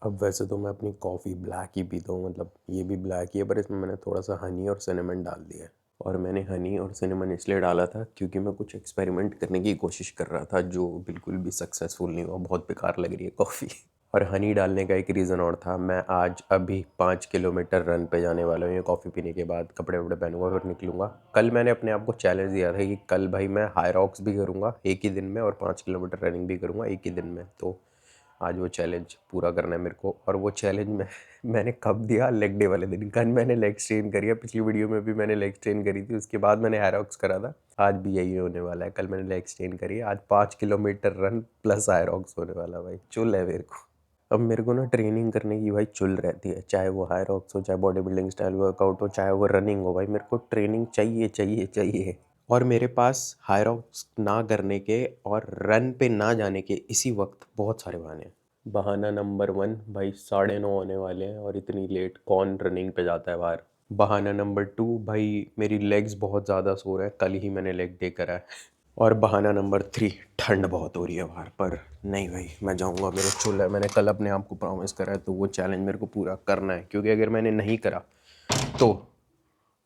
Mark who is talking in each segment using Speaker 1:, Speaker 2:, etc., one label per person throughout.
Speaker 1: अब वैसे तो मैं अपनी कॉफ़ी ब्लैक ही पीता हूँ, मतलब ये भी ब्लैक ही है, पर इसमें मैंने थोड़ा सा हनी और सिनेमन डाल दिया है। और मैंने हनी और सिनेमन इसलिए डाला था क्योंकि मैं कुछ एक्सपेरिमेंट करने की कोशिश कर रहा था जो बिल्कुल भी सक्सेसफुल नहीं हुआ, बहुत बेकार लग रही है कॉफ़ी। और हनी डालने का एक रीज़न और था, मैं आज अभी 5 किलोमीटर रन पे जाने वाला हूँ ये कॉफ़ी पीने के बाद। कपड़े वपड़े पहनूंगा फिर निकलूँगा। कल मैंने अपने आप को चैलेंज दिया था कि कल भाई मैं हाई रॉक्स भी करूँगा एक ही दिन में और 5 किलोमीटर रनिंग भी करूँगा एक ही दिन में। तो आज वो चैलेंज पूरा करना है मेरे को। और वो चैलेंज मैंने कब दिया? लेग डे वाले दिन। कल मैंने लेग स्ट्रेन करी है, पिछली वीडियो में भी मैंने लेग स्ट्रेन करी थी, उसके बाद मैंने हायरॉक्स करा था। आज भी यही होने वाला है। कल मैंने लेग स्ट्रेन करी है, आज 5 किलोमीटर रन प्लस हायरॉक्स होने वाला। भाई चुल है मेरे को। अब मेरे को ना ट्रेनिंग करने की भाई चुल रहती है, चाहे वो हायरॉक्स हो, चाहे बॉडी बिल्डिंग स्टाइल वर्कआउट हो, चाहे वो रनिंग हो। भाई मेरे को ट्रेनिंग चाहिए चाहिए चाहिए। और मेरे पास हायरॉक्स ना करने के और रन पे ना जाने के इसी वक्त बहुत सारे बहाने हैं। बहाना नंबर 1, भाई 9:30 होने वाले हैं और इतनी लेट कौन रनिंग पे जाता है बाहर। बहाना नंबर 2, भाई मेरी लेग्स बहुत ज़्यादा सो रहे हैं, कल ही मैंने लेग डे करा है। और बहाना नंबर 3, ठंड बहुत हो रही है बाहर। पर नहीं भाई, मैं जाऊंगा, मेरे चुल है। मैंने कल अपने आप को प्रॉमिस करा है, तो वो चैलेंज मेरे को पूरा करना है। क्योंकि अगर मैंने नहीं करा तो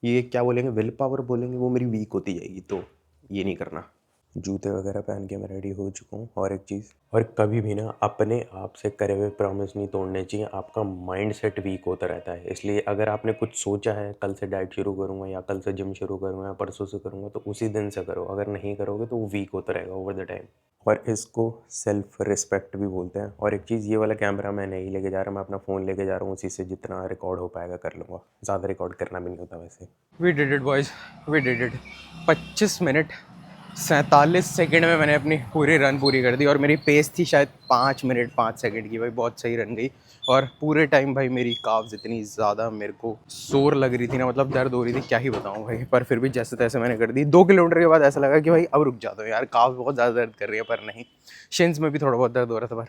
Speaker 1: ये क्या बोलेंगे, विल पावर बोलेंगे, वो मेरी वीक होती जाएगी। तो ये नहीं करना। जूते वगैरह पहन के मैं रेडी हो चुका हूँ। और एक चीज़, और कभी भी ना अपने आप से करे हुए प्रॉमिस नहीं तोड़ने चाहिए। आपका माइंड सेट वीक होता रहता है। इसलिए अगर आपने कुछ सोचा है, कल से डाइट शुरू करूँगा या कल से जिम शुरू करूँगा या परसों से करूँगा, तो उसी दिन से करो। अगर नहीं करोगे तो वो वीक होता रहेगा ओवर द टाइम। और इसको सेल्फ रिस्पेक्ट भी बोलते हैं। और एक चीज़, ये वाला कैमरा मैं नहीं लेके जा रहा, मैं अपना फ़ोन लेके जा रहा हूँ। उसी से जितना रिकॉर्ड हो पाएगा कर लूँगा। ज़्यादा रिकॉर्ड करना भी नहीं होता वैसे।
Speaker 2: We did it boys, we did it. 25 minute 47 second में मैंने अपनी पूरी रन पूरी कर दी। और मेरी पेस थी शायद 5 मिनट 5 सेकेंड की। भाई बहुत सही रन गई। और पूरे टाइम भाई मेरी काव्स इतनी ज़्यादा मेरे को शोर लग रही थी ना, मतलब दर्द हो रही थी, क्या ही बताऊँ भाई। पर फिर भी जैसे तैसे मैंने कर दी। 2 किलोमीटर के बाद ऐसा लगा कि भाई अब रुक जाता हूँ यार, काव्स बहुत ज़्यादा दर्द कर रही है। पर नहीं, शिन्स में भी थोड़ा बहुत दर्द हो रहा था। पर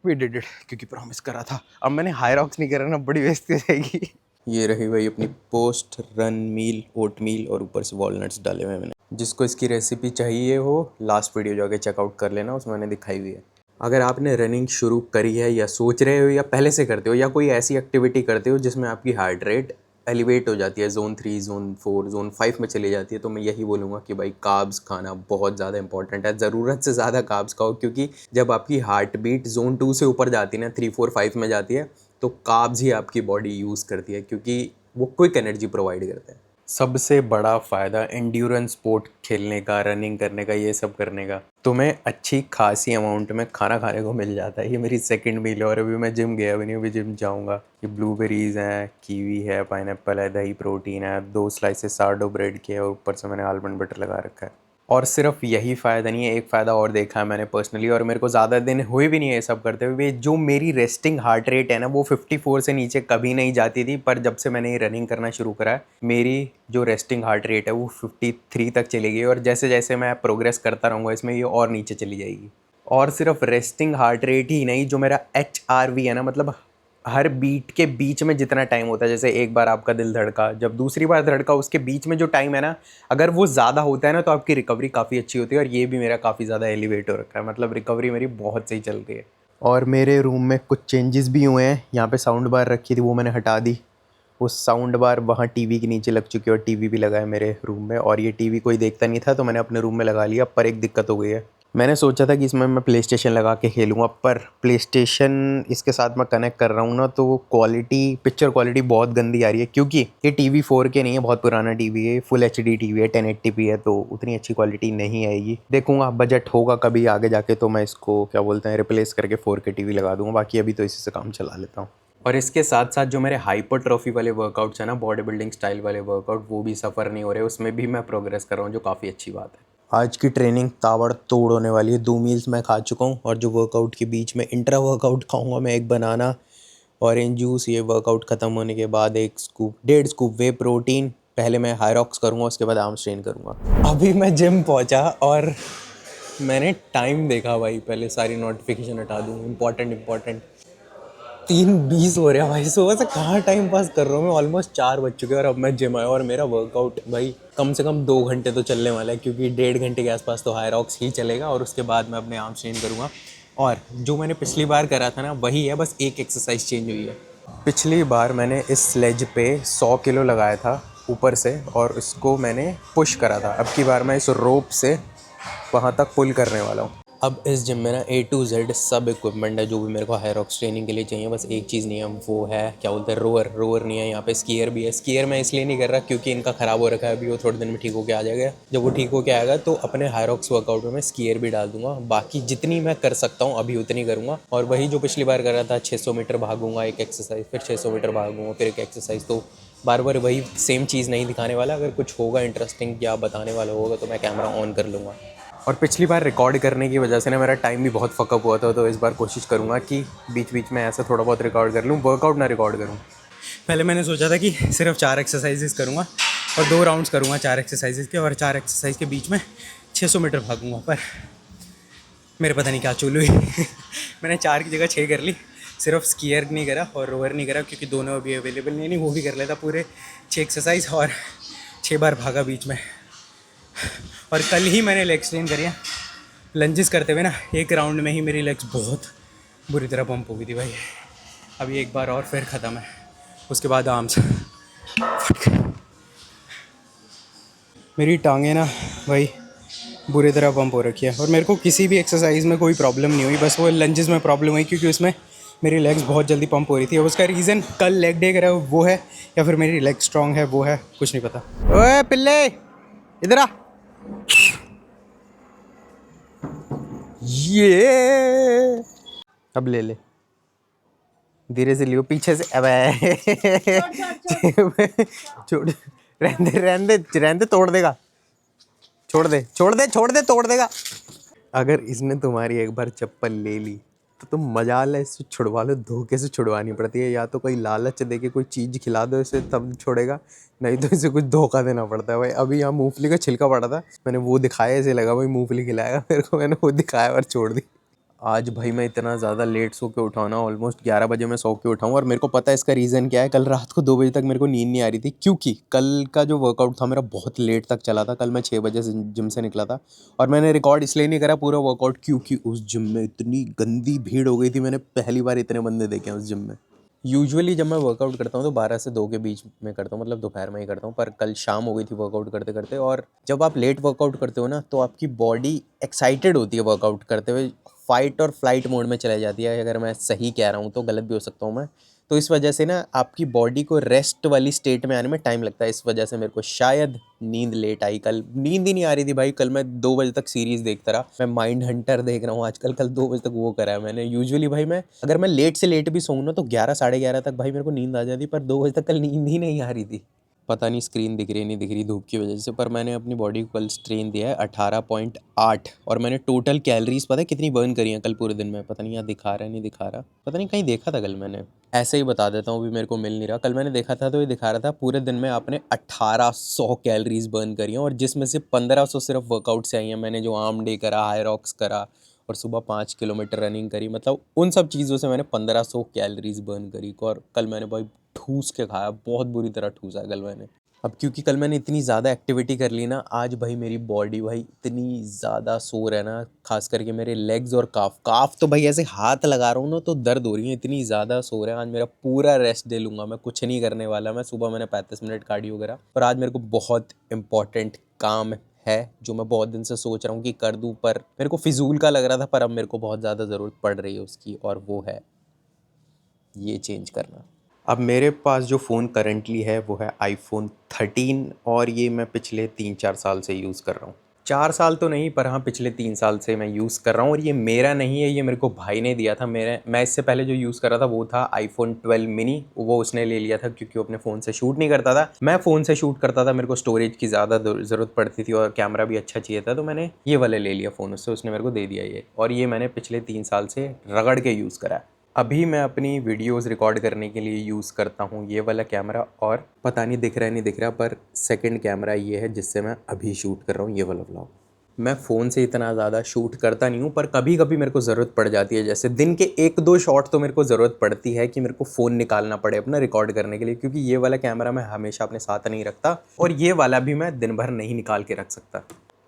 Speaker 2: वी डिड इट, क्योंकि प्रॉमिस करा था। अब मैंने हाई रॉक्स नहीं करा ना, बड़ी बेइज्जती हो जाएगी।
Speaker 1: ये रही भाई अपनी पोस्ट रन मील, ओट मील, और ऊपर से वॉलनट्स डाले हुए हैं मैंने। जिसको इसकी रेसिपी चाहिए हो, लास्ट वीडियो जाके चेकआउट कर लेना, उसमें मैंने दिखाई हुई है। अगर आपने रनिंग शुरू करी है या सोच रहे हो या पहले से करते हो या कोई ऐसी एक्टिविटी करते हो जिसमें आपकी हार्ट रेट एलिवेट हो जाती है, ज़ोन 3, ज़ोन 4, ज़ोन 5 में चली जाती है, तो मैं यही बोलूँगा कि भाई कार्ब्स खाना बहुत ज़्यादा इंपॉर्टेंट है। ज़रूरत से ज़्यादा कार्ब्स खाओ, क्योंकि जब आपकी हार्ट बीट ज़ोन 2 से ऊपर जाती है ना, 3, 4, 5 में जाती है, तो कार्ब्स ही आपकी बॉडी यूज़ करती है, क्योंकि वो क्विक एनर्जी प्रोवाइड करते हैं। सबसे बड़ा फ़ायदा एंड्योरेंस स्पोर्ट खेलने का, रनिंग करने का, ये सब करने का, तुम्हें अच्छी खासी अमाउंट में खाना खाने को मिल जाता है। ये मेरी सेकंड मील है और अभी मैं जिम गया भी नहीं, अभी जिम जाऊंगा। ये ब्लूबेरीज़ हैं, कीवी है, पाइनएप्पल है, दही प्रोटीन है, 2 स्लाइसेस सार्डो ब्रेड के है, और ऊपर से मैंने आलमंड बटर लगा रखा है। और सिर्फ यही फ़ायदा नहीं है, एक फ़ायदा और देखा है मैंने पर्सनली, और मेरे को ज़्यादा दिन हुए भी नहीं है ये सब करते हुए। जो मेरी रेस्टिंग हार्ट रेट है ना, वो 54 से नीचे कभी नहीं जाती थी। पर जब से मैंने ये रनिंग करना शुरू करा है, मेरी जो रेस्टिंग हार्ट रेट है वो 53 तक चली गई। और जैसे जैसे मैं प्रोग्रेस करता रहूँगा इसमें, ये और नीचे चली जाएगी। और सिर्फ रेस्टिंग हार्ट रेट ही नहीं, जो मेरा HRV है ना, मतलब हर बीट के बीच में जितना टाइम होता है, जैसे एक बार आपका दिल धड़का, जब दूसरी बार धड़का, उसके बीच में जो टाइम है ना, अगर वो ज़्यादा होता है ना, तो आपकी रिकवरी काफ़ी अच्छी होती है। और ये भी मेरा काफ़ी ज़्यादा एलिवेट हो रखा है, मतलब रिकवरी मेरी बहुत सही चल रही है। और मेरे रूम में कुछ चेंजेस भी हुए हैं। यहाँ पे साउंड बार रखी थी, वो मैंने हटा दी। वो साउंड बार वहाँ टीवी के नीचे लग चुकी है, और टीवी भी लगा है मेरे रूम में। और ये टीवी कोई देखता नहीं था, तो मैंने अपने रूम में लगा लिया। पर एक दिक्कत हो गई है, मैंने सोचा था कि इसमें मैं प्ले स्टेशन लगा के खेलूँगा, पर प्ले स्टेशन इसके साथ मैं कनेक्ट कर रहा हूँ ना, तो क्वालिटी, पिक्चर क्वालिटी बहुत गंदी आ रही है। क्योंकि ये टीवी 4K नहीं है, बहुत पुराना टीवी है, फुल HD टीवी है, 1080p है, तो उतनी अच्छी क्वालिटी नहीं आएगी। देखूँगा, बजट होगा कभी आगे जाके तो मैं इसको क्या बोलते हैं, रिप्लेस करके 4K टीवी लगा दूँगा। बाकी अभी तो इसी से काम चला लेता हूँ। और इसके साथ साथ जो मेरे हाइपरट्रॉफी वाले वर्कआउट्स हैं ना, बॉडी बिल्डिंग स्टाइल वाले वर्कआउट, वो भी सफ़र नहीं हो रहे, उसमें भी मैं प्रोग्रेस कर रहा हूँ, जो काफ़ी अच्छी बात है। आज की ट्रेनिंग ताबड़तोड़ होने वाली है। 2 मील्स मैं खा चुका हूँ, और जो वर्कआउट के बीच में इंट्रा वर्कआउट खाऊंगा मैं, एक बनाना, ऑरेंज जूस। ये वर्कआउट ख़त्म होने के बाद 1 स्कूप 1.5 स्कूप वे प्रोटीन। पहले मैं हाई रॉक्स करूँगा, उसके बाद आर्म स्ट्रेन करूँगा। अभी मैं जिम पहुँचा और मैंने टाइम देखा भाई, पहले सारी नोटिफिकेशन हटा दूँ, इंपॉर्टेंट। 3:20 हो रहा है भाई। सुबह से कहाँ टाइम पास कर रहा हूँ मैं, ऑलमोस्ट 4 बज चुके हैं और अब मैं जिम आया। और मेरा वर्कआउट भाई कम से कम 2 घंटे तो चलने वाला है, क्योंकि 1.5 घंटे के आसपास तो हाई रॉक्स ही चलेगा, और उसके बाद मैं अपने आर्म स्ट्रेन करूँगा। और जो मैंने पिछली बार करा था ना वही है, बस एक एक्सरसाइज चेंज हुई है। पिछली बार मैंने इस स्लेज पे 100 किलो लगाया था ऊपर से और इसको मैंने पुश करा था। अब की बार मैं इस रोप से वहाँ तक पुल करने वाला हूँ। अब इस जिम में ना A to Z सब इक्विपमेंट है जो भी मेरे को हायरॉक्स ट्रेनिंग के लिए चाहिए। बस एक चीज़ नहीं है, वो है क्या बोलते हैं, रोअर नहीं है। यहाँ पे स्कीयर भी है। स्कीयर मैं इसलिए नहीं कर रहा क्योंकि इनका ख़राब हो रखा है अभी, वो थोड़े दिन में ठीक होकर आ जाएगा। जब वो ठीक होकर आएगा तो अपने हायरॉक्स वर्कआउट में मैं स्कीयर भी डाल दूंगा। बाकी जितनी मैं कर सकता हूँ अभी उतनी करूँगा। और वही जो पिछली बार कर रहा था, 600 मीटर भागूंगा एक एक्सरसाइज, फिर 600 मीटर भागूंगा फिर एक एक्सरसाइज। तो बार बार वही सेम चीज़ नहीं दिखाने वाला। अगर कुछ होगा इंटरेस्टिंग या बताने वाला होगा तो मैं कैमरा ऑन कर लूँगा। और पिछली बार रिकॉर्ड करने की वजह से ना मेरा टाइम भी बहुत फकअप हुआ था, तो इस बार कोशिश करूँगा कि बीच बीच में ऐसा थोड़ा बहुत रिकॉर्ड कर लूँ, वर्कआउट ना रिकॉर्ड करूँ। पहले मैंने सोचा था कि सिर्फ 4 एक्सरसाइजेस करूँगा और 2 राउंड्स करूँगा 4 एक्सरसाइजेस के, और 4 एक्सरसाइज के बीच में 600 मीटर भागूँगा। पर मेरे पता नहीं क्या चूल हुई मैंने 4 की जगह 6 कर ली। सिर्फ स्कीयर नहीं करा और रोवर नहीं करा क्योंकि दोनों अभी अवेलेबल नहीं, वो भी कर लेता पूरे 6 एक्सरसाइज और 6 बार भागा बीच में। और कल ही मैंने लेग्स ट्रेन करी है। लंजेस करते हुए ना एक राउंड में ही मेरी लेग्स बहुत बुरी तरह पंप हो गई थी भाई। अभी एक बार और फिर ख़त्म है, उसके बाद आर्म्स। मेरी टांगें ना भाई बुरी तरह पंप हो रखी है और मेरे को किसी भी एक्सरसाइज में कोई प्रॉब्लम नहीं हुई, बस वो लंजेस में प्रॉब्लम हुई क्योंकि उसमें मेरी लेग्स बहुत जल्दी पंप हो रही थी। और उसका रीज़न कल लेग डे करा वो है या फिर मेरी लेग स्ट्रॉन्ग है वो है, कुछ नहीं पता। ओए पिल्ले इधर आ। ये अब ले ले, धीरे से लियो पीछे से। अबे छोड़, रहने तोड़ देगा, छोड़ दे तोड़ देगा। अगर इसने तुम्हारी एक बार चप्पल ले ली तो तुम मजाल है इससे छुड़वा लो, धोखे से छुड़वानी पड़ती है। या तो कोई लालच दे के कोई चीज़ खिला दो इसे तब छोड़ेगा, नहीं तो इसे कुछ धोखा देना पड़ता है भाई। अभी यहाँ मूंगफली का छिलका पड़ा था, मैंने वो दिखाया, इसे लगा भाई मूंगफली खिलाएगा मेरे को, मैंने वो दिखाया और छोड़ दी। आज भाई मैं इतना ज़्यादा लेट सो के उठा ना, ऑलमोस्ट 11 बजे मैं सो के उठाऊँ। और मेरे को पता है इसका रीज़न क्या है। कल रात को 2 बजे तक मेरे को नींद नहीं आ रही थी क्योंकि कल का जो वर्कआउट था मेरा बहुत लेट तक चला था। कल मैं 6 बजे से जिम से निकला था और मैंने रिकॉर्ड इसलिए नहीं करा पूरा वर्कआउट क्योंकि उस जिम में इतनी गंदी भीड़ हो गई थी। मैंने पहली बार इतने बंदे देखे हैं उस जिम में। यूजुअली जब मैं वर्कआउट करता हूँ तो 12 से 2 के बीच में करता हूँ, मतलब दोपहर में ही करता हूँ। पर कल शाम हो गई थी वर्कआउट करते करते। और जब आप लेट वर्कआउट करते हो ना तो आपकी बॉडी एक्साइटेड होती है वर्कआउट करते हुए, फाइट और फ्लाइट मोड में चले जाती है। अगर मैं सही कह रहा हूँ तो, गलत भी हो सकता हूँ मैं। तो इस वजह से ना आपकी बॉडी को रेस्ट वाली स्टेट में आने में टाइम लगता है। इस वजह से मेरे को शायद नींद लेट आई। कल नींद ही नहीं आ रही थी भाई। कल मैं 2 बजे तक सीरीज़ देखता रहा। मैं माइंड हंटर देख रहा हूँ आजकल। कल 2 बजे तक वो करा है मैंने। यूजुअली भाई मैं अगर मैं लेट से लेट भी सोऊं ना तो 11 साढ़े 11 तक भाई मेरे को नींद आ जाती, पर 2 बजे तक कल नींद ही नहीं आ रही थी। पता नहीं स्क्रीन दिख रही नहीं दिख रही धूप की वजह से, पर मैंने अपनी बॉडी को कल स्ट्रेन दिया है 18.8। और मैंने टोटल कैलोरीज पता है कितनी बर्न करी हैं कल पूरे दिन में। पता नहीं यहाँ दिखा रहा है नहीं दिखा रहा, पता नहीं कहीं देखा था कल मैंने, ऐसे ही बता देता हूँ, अभी मेरे को मिल नहीं रहा। कल मैंने देखा था तो ये दिखा रहा था पूरे दिन में आपने 1800 कैलोरीज बर्न करी हैं और जिसमें से 1500 सिर्फ वर्कआउट से आई हैं। मैंने जो आर्म डे करा, हायरॉक्स करा और सुबह 5 किलोमीटर रनिंग करी, मतलब उन सब चीज़ों से मैंने 1500 कैलोरीज बर्न करी। और कल मैंने भाई ठूस के खाया, बहुत बुरी तरह ठूसा कल मैंने। अब क्योंकि कल मैंने इतनी ज़्यादा एक्टिविटी कर ली ना, आज भाई मेरी बॉडी भाई इतनी ज़्यादा सोर है ना, खास करके मेरे लेग्स और काफ तो भाई ऐसे हाथ लगा रहा हूँ ना तो दर्द हो रही है, इतनी ज़्यादा सोर है। आज मेरा पूरा रेस्ट दे लूँगा मैं, कुछ नहीं करने वाला मैं। सुबह मैंने 35 मिनट कार्डियो करा, पर आज मेरे को बहुत इंपॉर्टेंट काम है जो मैं बहुत दिन से सोच रहा हूँ कि कर दूँ, पर मेरे को फिजूल का लग रहा था, पर अब मेरे को बहुत ज़्यादा ज़रूरत पड़ रही है उसकी, और वो है ये चेंज करना। अब मेरे पास जो फ़ोन करंटली है वो है iPhone 13 और ये मैं पिछले 3-4 साल से यूज़ कर रहा हूँ। 4 साल तो नहीं, पर हाँ पिछले 3 साल से मैं यूज़ कर रहा हूँ। और ये मेरा नहीं है, ये मेरे को भाई ने दिया था। मैं इससे पहले जो यूज़ कर रहा था वो था iPhone 12 mini, वो उसने ले लिया था क्योंकि वो अपने फ़ोन से शूट नहीं करता था। मैं फ़ोन से शूट करता था, मेरे को स्टोरेज की ज़्यादा ज़रूरत पड़ती थी और कैमरा भी अच्छा चाहिए था, तो मैंने ये वाला ले लिया फ़ोन उससे, उसने मेरे को दे दिया ये। और ये मैंने पिछले 3 साल से रगड़ के यूज़ करा है। अभी मैं अपनी वीडियोस रिकॉर्ड करने के लिए यूज़ करता हूँ ये वाला कैमरा, और पता नहीं दिख रहा है नहीं दिख रहा, पर सेकंड कैमरा ये है जिससे मैं अभी शूट कर रहा हूँ ये वाला व्लॉग। मैं फ़ोन से इतना ज़्यादा शूट करता नहीं हूँ, पर कभी कभी मेरे को ज़रूरत पड़ जाती है। जैसे दिन के 1-2 शॉट तो मेरे को ज़रूरत पड़ती है कि मेरे को फ़ोन निकालना पड़े अपना रिकॉर्ड करने के लिए, क्योंकि ये वाला कैमरा मैं हमेशा अपने साथ नहीं रखता और ये वाला भी मैं दिन भर नहीं निकाल के रख सकता।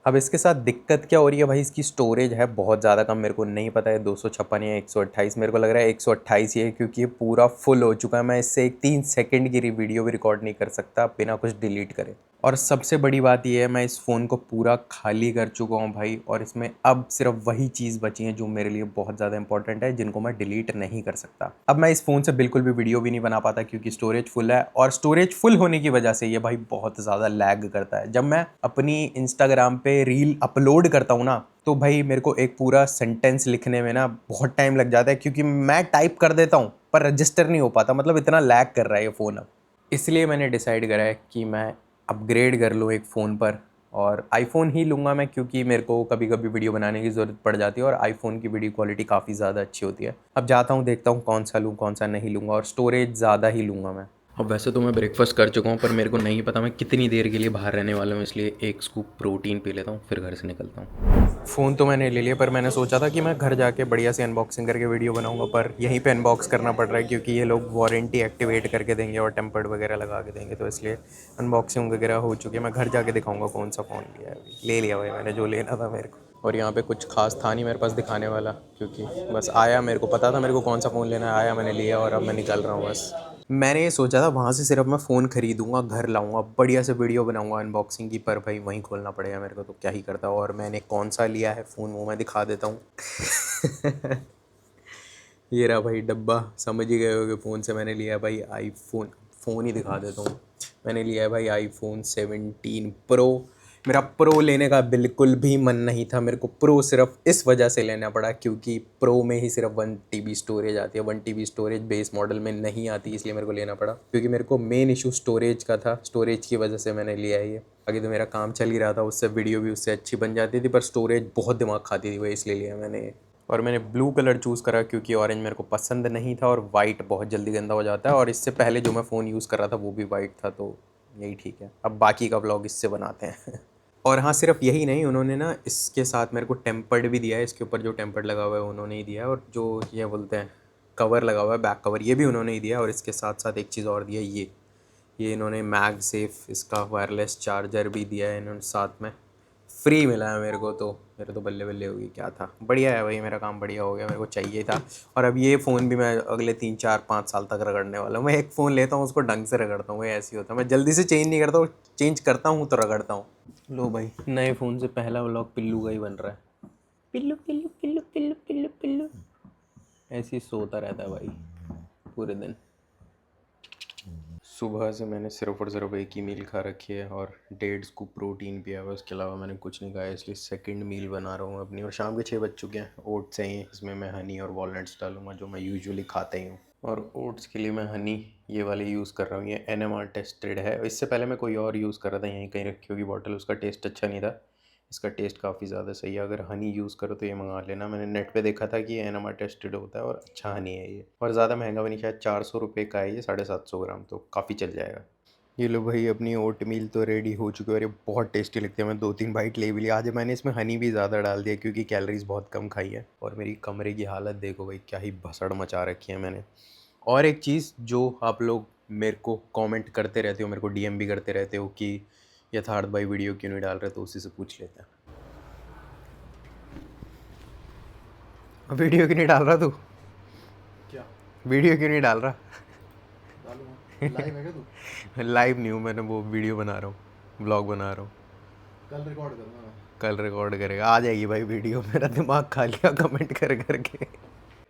Speaker 1: अब इसके साथ दिक्कत क्या हो रही है भाई, इसकी स्टोरेज है बहुत ज़्यादा कम, मेरे को नहीं पता है 256 या 128, मेरे को लग रहा है 128 ही है क्योंकि ये पूरा फुल हो चुका है। मैं इससे एक 3 सेकंड की वीडियो भी रिकॉर्ड नहीं कर सकता बिना कुछ डिलीट करे। और सबसे बड़ी बात यह है मैं इस फ़ोन को पूरा खाली कर चुका हूँ भाई, और इसमें अब सिर्फ वही चीज़ बची है जो मेरे लिए बहुत ज़्यादा इंपॉर्टेंट है, जिनको मैं डिलीट नहीं कर सकता। अब मैं इस फ़ोन से बिल्कुल भी वीडियो भी नहीं बना पाता क्योंकि स्टोरेज फुल है, और स्टोरेज फुल होने की वजह से ये भाई बहुत ज़्यादा लैग करता है। जब मैं अपनी इंस्टाग्राम पे रील अपलोड करता हूँ ना, तो भाई मेरे को एक पूरा सेंटेंस लिखने में ना बहुत टाइम लग जाता है, क्योंकि मैं टाइप कर देता हूँ पर रजिस्टर नहीं हो पाता, मतलब इतना लैग कर रहा है ये फ़ोन अब। इसलिए मैंने डिसाइड करा है कि मैं अपग्रेड कर लूँ एक फ़ोन पर, और आईफ़ोन ही लूँगा मैं, क्योंकि मेरे को कभी कभी वीडियो बनाने की ज़रूरत पड़ जाती है और आईफ़ोन की वीडियो क्वालिटी काफ़ी ज़्यादा अच्छी होती है। अब जाता हूँ देखता हूँ कौन सा लूँ कौन सा नहीं लूँगा, और स्टोरेज ज़्यादा ही लूँगा मैं। अब वैसे तो मैं ब्रेकफास्ट कर चुका हूँ, पर मेरे को नहीं पता मैं कितनी देर के लिए बाहर रहने वाला हूँ, इसलिए एक स्कूप प्रोटीन पी लेता हूँ फिर घर से निकलता हूँ। फ़ोन तो मैंने ले लिया, पर मैंने सोचा था कि मैं घर जाके बढ़िया से अनबॉक्सिंग करके वीडियो बनाऊंगा, पर यहीं पे अनबॉक्स करना पड़ रहा है क्योंकि ये लोग वारंटी एक्टिवेट करके देंगे और टेम्पर्ड वगैरह लगा के देंगे, तो इसलिए अनबॉक्सिंग वगैरह हो चुकी है। मैं घर जाके दिखाऊंगा कौन सा फ़ोन लिया है। अभी ले लिया भाई मैंने जो लेना था मेरे को, और यहाँ पे कुछ खास था नहीं मेरे पास दिखाने वाला, क्योंकि बस आया, मेरे को पता था मेरे को कौन सा फ़ोन लेना है, आया मैंने लिया और अब मैं निकल रहा हूँ बस। मैंने ये सोचा था वहाँ से सिर्फ मैं फ़ोन ख़रीदूँगा, घर लाऊँगा, बढ़िया से वीडियो बनाऊँगा अनबॉक्सिंग की, पर भाई वहीं खोलना पड़ेगा मेरे को, तो क्या ही करता। और मैंने कौन सा लिया है फ़ोन वो मैं दिखा देता हूँ। ये रहा भाई डब्बा, समझ ही गए होगे फ़ोन से मैंने लिया है भाई आईफ़ोन। फ़ोन ही दिखा देता हूँ, मैंने लिया है भाई आईफ़ोन 17 प्रो। मेरा प्रो लेने का बिल्कुल भी मन नहीं था, मेरे को प्रो सिर्फ इस वजह से लेना पड़ा क्योंकि प्रो में ही सिर्फ 1 TB स्टोरेज आती है, 1 TB स्टोरेज बेस मॉडल में नहीं आती, इसलिए मेरे को लेना पड़ा, क्योंकि मेरे को मेन इशू स्टोरेज का था, स्टोरेज की वजह से मैंने लिया है ये। आगे तो मेरा काम चल ही रहा था, उससे वीडियो भी उससे अच्छी बन जाती थी, पर स्टोरेज बहुत दिमाग खाती थी, वही इसलिए लिया मैंने ये। और मैंने ब्लू कलर चूज़ करा क्योंकि ऑरेंज मेरे को पसंद नहीं था, और वाइट बहुत जल्दी गंदा हो जाता है, और इससे पहले जो मैं फ़ोन यूज़ कर रहा था वो भी वाइट था, तो यही ठीक है। अब बाकी का व्लॉग इससे बनाते हैं। और हाँ, सिर्फ यही नहीं, उन्होंने ना इसके साथ मेरे को टेम्पर्ड भी दिया है, इसके ऊपर जो टेम्पर्ड लगा हुआ है उन्होंने ही दिया है, और जो ये बोलते हैं कवर लगा हुआ है बैक कवर, ये भी उन्होंने ही दिया है, और इसके साथ साथ एक चीज़ और दिया है, ये इन्होंने मैग सेफ इसका वायरलेस चार्जर भी दिया है इन्होंने साथ में, फ्री मिला है मेरे को, तो मेरे तो बल्ले बल्ले होगी, क्या था, बढ़िया है भाई, मेरा काम बढ़िया हो गया, मेरे को चाहिए था। और अब ये फ़ोन भी मैं अगले 3 4 5 साल तक रगड़ने वाला हूँ। मैं एक फ़ोन लेता हूँ उसको ढंग से रगड़ता हूँ, वो ऐसे ही होता है, मैं जल्दी से चेंज नहीं करता हूँ, चेंज करता हूँ तो रगड़ता हूँ। लो भाई, नए फ़ोन से पहला व्लॉग पिल्लू का ही बन रहा है। पिल्लू पिल्लू पिल्लू पिल्लू पिल्लू पिल्लू, ऐसे ही सोता रहता है भाई पूरे दिन। सुबह से मैंने सिर्फ और सिर्फ एक ही मील खा रखी है और 1.5 स्कूप प्रोटीन पिया हुआ है, उसके अलावा मैंने कुछ नहीं खाया, इसलिए सेकंड मील बना रहा हूँ अपनी। और शाम के 6 बज चुके हैं। ओट्स हैं ये, इसमें मैं हनी और वॉलनट्स डालूंगा जो मैं यूजुअली खाता ही हूँ। और ओट्स के लिए मैं हनी ये वाले यूज़ कर रहा हूँ, ये NMR टेस्टेड है। इससे पहले मैं कोई और यूज़ कर रहा था, यहीं कहीं रखी होगी बॉटल, उसका टेस्ट अच्छा नहीं था, इसका टेस्ट काफ़ी ज़्यादा सही है। अगर हनी यूज़ करो तो ये मंगा लेना, मैंने नेट पे देखा था कि ये NMR टेस्टेड होता है और अच्छा हनी है ये, और ज़्यादा महंगा भी नहीं, शायद 400 रुपये का है ये, 750 ग्राम, तो काफ़ी चल जाएगा। ये लो भाई, अपनी ओट मील तो रेडी हो चुकी है और ये बहुत टेस्टी लगती है। मैं 2 3 बाइट ले भी लिया। आज मैंने इसमें हनी भी ज़्यादा डाल दिया क्योंकि कैलोरीज बहुत कम खाई है। और मेरी कमरे की हालत देखो भाई, क्या ही भसड़ मचा रखी है मैंने। और एक चीज़ जो आप लोग मेरे को कमेंट करते रहते हो, मेरे को DM भी करते रहते हो कि यथार्थ भाई वीडियो क्यों नहीं डाल रहे, तो उसी से पूछ लेते हैं। वीडियो क्यों नहीं डाल रहा तू?
Speaker 3: क्या
Speaker 1: वीडियो क्यों नहीं डाल रहा?
Speaker 3: डालूंगा? लाइव है क्या तू?
Speaker 1: लाइव नहीं हूँ, मैंने वो वीडियो बना रहा हूँ, व्लॉग बना रहा हूँ।
Speaker 3: कल रिकॉर्ड करूंगा मैं।
Speaker 1: कल रिकॉर्ड करेगा, आ जाएगी भाई वीडियो। मेरा दिमाग खा लिया कमेंट कर करके।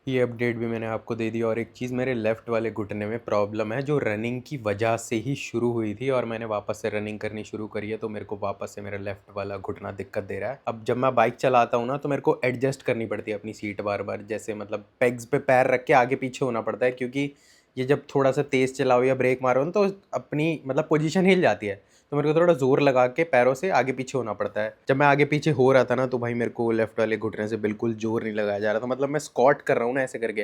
Speaker 1: ये अपडेट भी मैंने आपको दे दी। और एक चीज़, मेरे लेफ़्ट वाले घुटने में प्रॉब्लम है जो रनिंग की वजह से ही शुरू हुई थी, और मैंने वापस से रनिंग करनी शुरू करी है, तो मेरे को वापस से मेरा लेफ़्ट वाला घुटना दिक्कत दे रहा है। अब जब मैं बाइक चलाता हूँ ना, तो मेरे को एडजस्ट करनी पड़ती है अपनी सीट बार बार, जैसे मतलब पेग्स पे पैर रख के आगे पीछे होना पड़ता है, क्योंकि ये जब थोड़ा सा तेज़ चलाओ या ब्रेक मारो ना, तो अपनी मतलब पोजीशन हिल जाती है, तो मेरे को थोड़ा ज़ोर लगा के पैरों से आगे पीछे होना पड़ता है। जब मैं आगे पीछे हो रहा था ना, तो भाई मेरे को लेफ़्ट वाले घुटने से बिल्कुल ज़ोर नहीं लगाया जा रहा था, मतलब मैं स्क्वाट कर रहा हूँ ना ऐसे करके,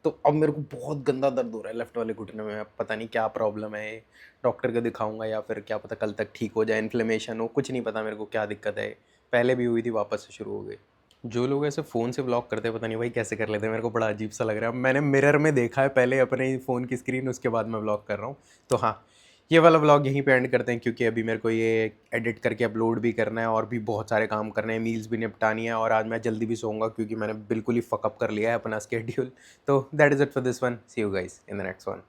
Speaker 1: तो अब मेरे को बहुत गंदा दर्द हो रहा है लेफ़्ट वाले घुटने में। अब पता नहीं क्या प्रॉब्लम है, डॉक्टर को दिखाऊंगा या फिर क्या पता कल तक ठीक हो जाए, इन्फ्लेमेशन हो, कुछ नहीं पता मेरे को क्या दिक्कत है। पहले भी हुई थी, वापस से शुरू हो गई। जो लोग ऐसे फ़ोन से व्लॉग करते हैं, पता नहीं भाई कैसे कर लेते हैं, मेरे को बड़ा अजीब सा लग रहा है। मैंने मिरर में देखा है पहले अपने फ़ोन की स्क्रीन, उसके बाद मैं व्लॉग कर रहा हूँ। तो हाँ,
Speaker 2: ये वाला व्लॉग यहीं पे एंड करते हैं, क्योंकि अभी मेरे को ये एडिट करके अपलोड भी करना है और भी बहुत सारे काम करने हैं, मील्स भी निपटानी है, और आज मैं जल्दी भी सोऊंगा क्योंकि मैंने बिल्कुल ही फकअप कर लिया है अपना स्केड्यूल। तो that is it for this one, see you guys in the next one.